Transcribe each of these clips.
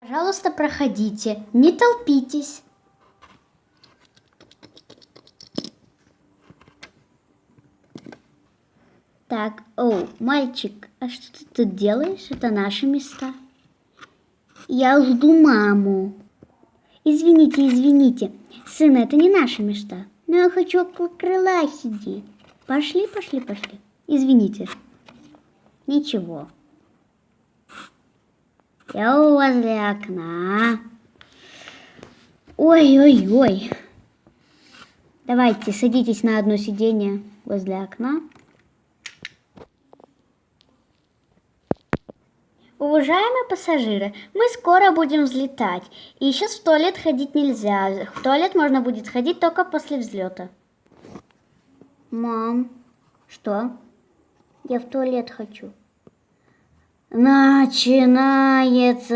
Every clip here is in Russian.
Пожалуйста, проходите, не толпитесь. Так, мальчик, а что ты тут делаешь? Это наши места. Я жду маму. Извините. Сын, это не наши места. Но я хочу около крыла сидеть. Пошли. Извините. Ничего. Я возле окна. Ой. Давайте, садитесь на одно сиденье возле окна. Уважаемые пассажиры, мы скоро будем взлетать. И сейчас в туалет ходить нельзя. В туалет можно будет ходить только после взлета. Мам, что? Я в туалет хочу. Начинается.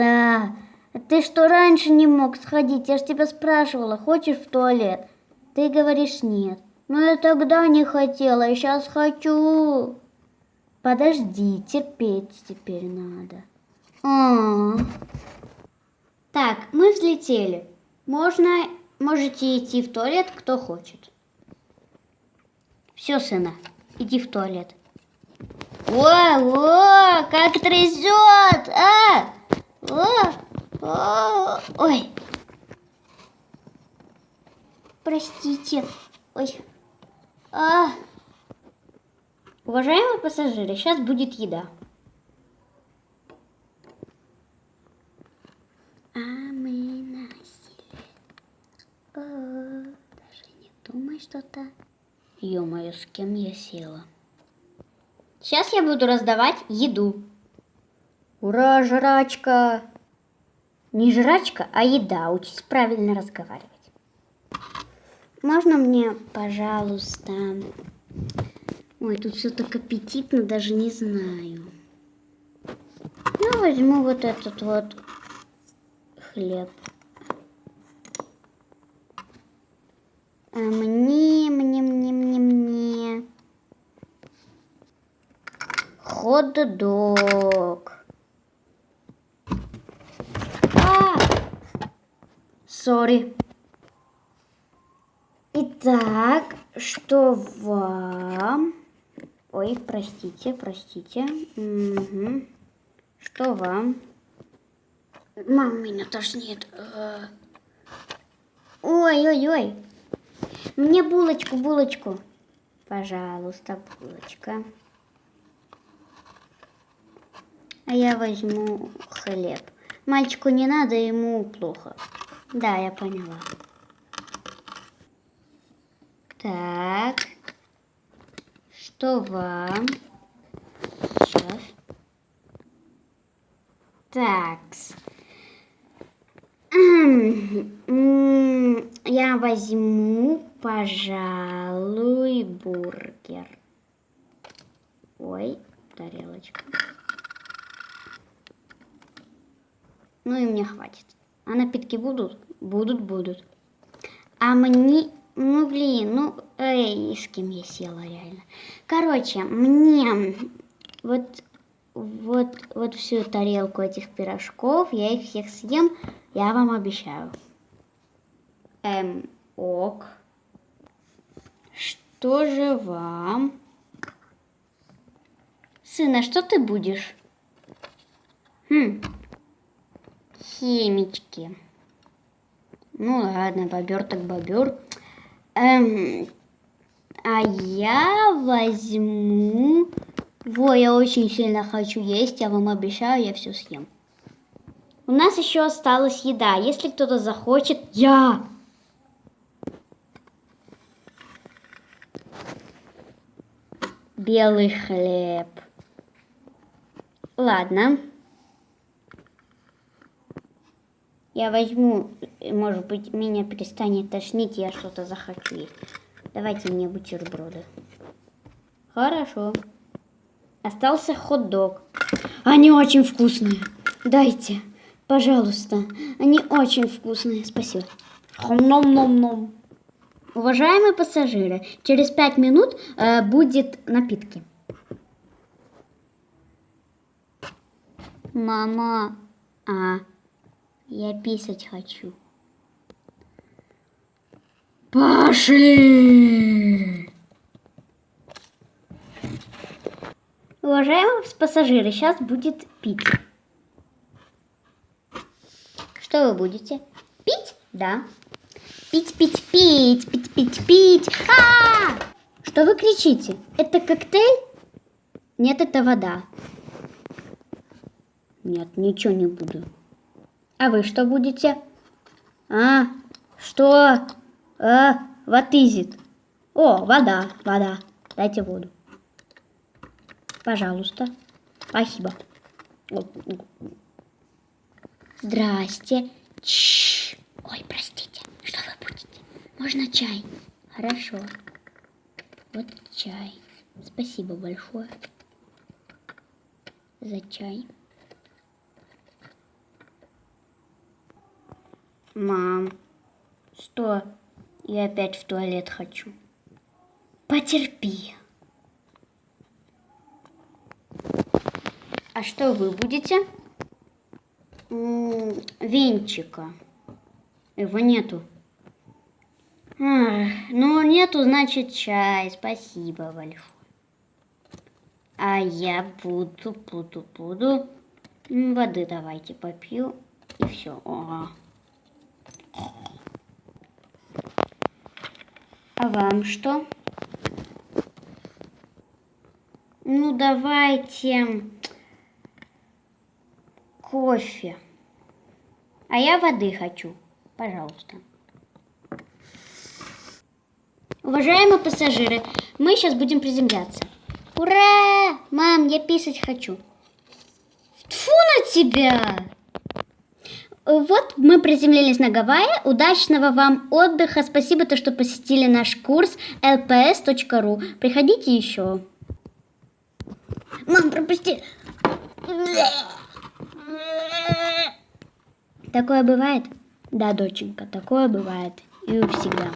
Ты что, раньше не мог сходить? Я ж тебя спрашивала, хочешь в туалет? Ты говоришь нет. Ну я тогда не хотела, я сейчас хочу. Подожди, терпеть теперь надо. Так, мы взлетели. Можете идти в туалет, кто хочет. Все, сына, иди в туалет. О, как трясет! Ой. Простите. Ой. Уважаемые пассажиры, сейчас будет еда. А мы насели. Даже не думай что-то. Ё-моё, с кем я села? Сейчас я буду раздавать еду. Ура, жрачка! Не жрачка, а еда. Учись правильно разговаривать. Можно мне, пожалуйста... Ой, тут все так аппетитно, даже не знаю. Ну, возьму вот этот вот хлеб. Мне. Хот-дог. Сори. Итак, что вам? Ой, простите. Угу. Что вам? Мама, меня тошнит. Ой. Мне булочку. Пожалуйста, булочка. А я возьму хлеб. Мальчику не надо, ему плохо. Да, я поняла. Так. Что вам? Сейчас. Такс. Я возьму, пожалуй, бургер. Ой, тарелочка. Ну и мне хватит. А напитки будут? Будут. А мне... с кем я села реально. Короче, мне вот всю тарелку этих пирожков, я их всех съем, я вам обещаю. Ок. Что же вам? Сын, а что ты будешь? Семечки. Ну ладно, бобер так бобер. А я возьму... я очень сильно хочу есть, я вам обещаю, я все съем. У нас еще осталась еда. Если кто-то захочет, я... Белый хлеб. Ладно. Я возьму, может быть, меня перестанет тошнить, я что-то захочу есть. Давайте мне бутерброды. Хорошо. Остался хот-дог. Они очень вкусные. Дайте, пожалуйста. Они очень вкусные. Спасибо. Ном-ном-ном. Уважаемые пассажиры, через 5 минут будет напитки. Мама. Я писать хочу. Пошли! Уважаемые пассажиры, сейчас будет пить. Что вы будете? Пить? Да. Пить, пить, пить, пить, пить, пить. Что вы кричите? Это коктейль? Нет, это вода. Нет, ничего не буду. А вы что будете? Что? What is it? О, вода, вода. Дайте воду. Пожалуйста. Спасибо. Здрасте. Ой, простите. Что вы будете? Можно чай? Хорошо. Вот чай. Спасибо большое за чай. Мам, что? Я опять в туалет хочу. Потерпи. А что вы будете? Венчика. Его нету. Ну, нету, значит, чай. Спасибо большое. А я буду. Воды давайте попью. И все. А вам что? Ну, давайте кофе. А я воды хочу. Пожалуйста. Уважаемые пассажиры, мы сейчас будем приземляться. Ура! Мам, я писать хочу. Тьфу на тебя! Вот мы приземлились на Гавайи. Удачного вам отдыха. Спасибо, что посетили наш курс lps.ru. Приходите еще. Мам, пропусти. Такое бывает? Да, доченька, такое бывает. И всегда.